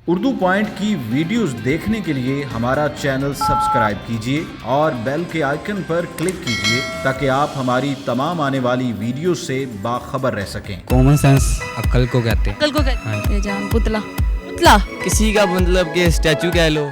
Urdu point की videos देखने के लिए हमारा चैनल सब्सक्राइब कीजिए और बेल के आइकन पर क्लिक कीजिए ताकि आप हमारी तमाम आने वाली वीडियो से बाखबर रह सकें। कॉमन सेंस अक्ल को कहते हैं। अक्ल को कहते हाँ। हैं। जान पुतला पुतला किसी का मतलब कि स्टैचू कह लो।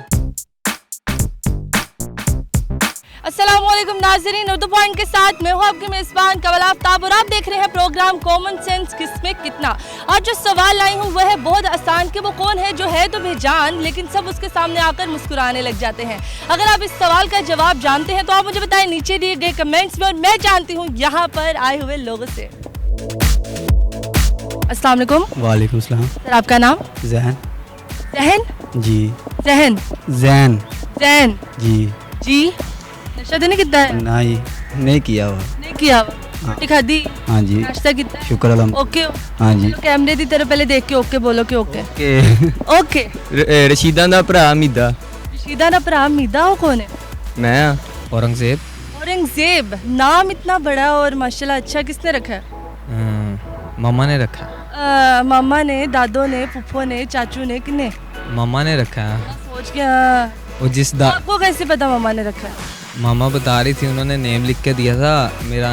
अस्सलाम वालेकुम नाज़रीन, उर्दू पॉइंट के साथ मैं हूँ आपके मेज़बान कमल आफ्ताब और आप देख रहे हैं प्रोग्राम कॉमन सेंस किसमें कितना। आज जो सवाल लाई हूँ वह है बहुत आसान कि वो कौन है जो है तो बेजान लेकिन सब उसके सामने आकर मुस्कुराने लग जाते हैं। अगर आप इस सवाल का जवाब जानते हैं तो आप मुझे बताएं नीचे दिए गए कमेंट्स में और मैं जानती हूँ यहाँ पर आए हुए लोगों से। अस्सलाम वालेकुम। वालेकुम सलाम। सर आपका नाम? जहन। जहन जी। जहन जैन। जैन जी। जी। नशा तो नहीं कितना है? नहीं किया हुआ। नहीं किया हुआ। रोटी खाधी? हाँ जी। नाश्ता कितना है? शुक्र अल्हम्द। ओके। हाँ जी। कैमरे दी तरफ पहले देख के ओके बोलो कि ओके। ओके। रशीदा दा भरा मीदा। रशीदा ना भरा मीदा हो कौन है? मैं औरंगजेब। औरंगजेब नाम इतना बड़ा और माशाल्लाह अच्छा किसने रखा है? मामा ने रखा। मामा ने, दादो ने, फुफ्फो ने, चाचू ने, किने? मामा ने रखा है। सोच के हाँ। वो जिस दा आपको कैसे पता मामा ने रखा है? मामा बता रही थी, उन्होंने नेम लिख के दिया था, मेरा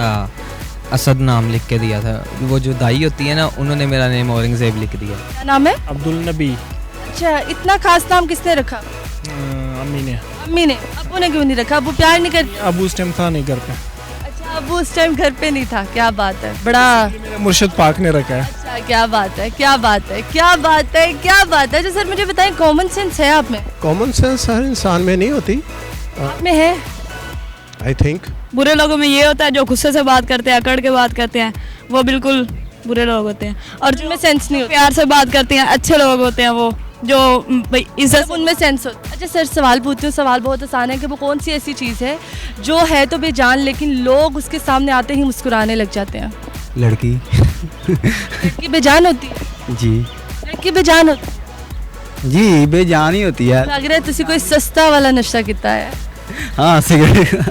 असद नाम लिख के दिया था। वो जो दाई होती है ना, उन्होंने मेरा नेम औरंगजेब लिख दिया। क्या नाम है? अब्दुल नबी। अच्छा, इतना खास नाम किसने रखा? अम्मी ने। अम्मी ने। अब्बू ने क्यों नहीं रखा? अब्बू प्यार नहीं करते? अबू उस टाइम था नहीं घर पे। अच्छा, अब्बू उस टाइम घर पे नहीं था। क्या बात है, बड़ा मेरे मुर्शिद पाक ने रखा है। अच्छा, क्या बात है, क्या बात है, क्या बात है, क्या बात है। जो सर मुझे बताएं कॉमन सेंस है आप में? कॉमन सेंस हर इंसान में नहीं होती, आप में है? I think. बुरे लोगों में ये होता है जो गुस्से से बात करते हैं, अकड़ के बात करते हैं, वो बिल्कुल बुरे लोग होते हैं। और जिनमें सेंस नहीं होता, प्यार से बात करते हैं, अच्छे लोग होते हैं, वो जो भाई इज्जत मतलब उनमें सेंस होता। अच्छा सर, सवाल पूछती हूँ, सवाल बहुत आसान है कि वो कौन सी ऐसी चीज़ है जो है तो बेजान लेकिन लोग उसके सामने आते ही मुस्कुराने लग जाते हैं? लड़की। लड़की बेजान होती है? जी। लड़की बेजान होती है? जी बेजान ही होती है। लग रहा है तुसी कोई सस्ता वाला नशा किया है। हाँ सिगरेट।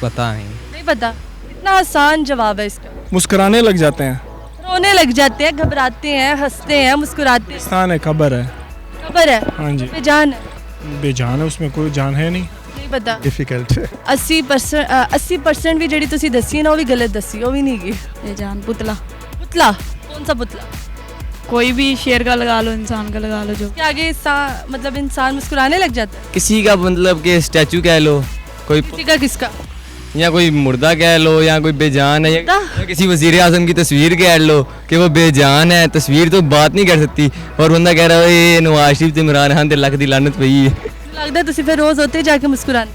पता नहीं पता? इतना आसान जवाब है इसका। मुस्कुराने लग जाते हैं। रोने लग जाते हैं, घबराते हैं, हंसते हैं, मुस्कुराते हैं। इंसान है, खबर है। खबर है? हाँ जी। बेजान है? बेजान है, उसमें कोई जान है नहीं। नहीं पता। डिफिकल्ट। 80% भी जड़ी तुसी दसी ना वो भी गलत दसी, वो भी नहीं की। ये जान पुतला। पुतला? कौन सा पुतला? कोई भी शेर का लगा लो, इंसान का लगा लो, जो कि आगे मतलब इंसान मुस्कुराने लग जाता है? किसी का मतलब कि स्टैचू कह लो, कोई किसी का किसका? या कोई मुर्दा कह लो, या कोई बेजान है, मुर्दा? या किसी वजीर आजम की तस्वीर कह लो कि वो बेजान है। तस्वीर तो बात नहीं कर सकती और बंदा कह रहा है ये नवाज शरीफ ते इमरान खान ते लख दी लानत पई है। लगता है तुसी फिर रोज होते जाके मुस्कुराने।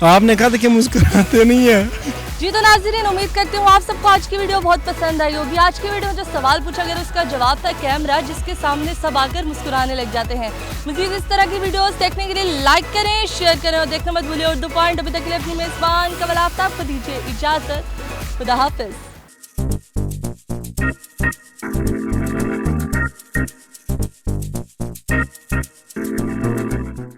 आपने कहा था कि मुस्कुराते नहीं है। जी तो नाज़रीन, उम्मीद करती हूँ आप सबको आज की वीडियो बहुत पसंद आई होगी। आज की वीडियो में जो सवाल पूछा गया उसका जवाब था कैमरा, जिसके सामने सब आकर मुस्कुराने लग जाते हैं। मज़ीद इस तरह की वीडियोस देखने के लिए लाइक करें, शेयर करें और देखना मत भूलिए उर्दू पॉइंट। अभी तक के लिए अपनी मेज़बान कमल आफ्ताब को दीजिए इजाज़त। खुदा हाफिज़।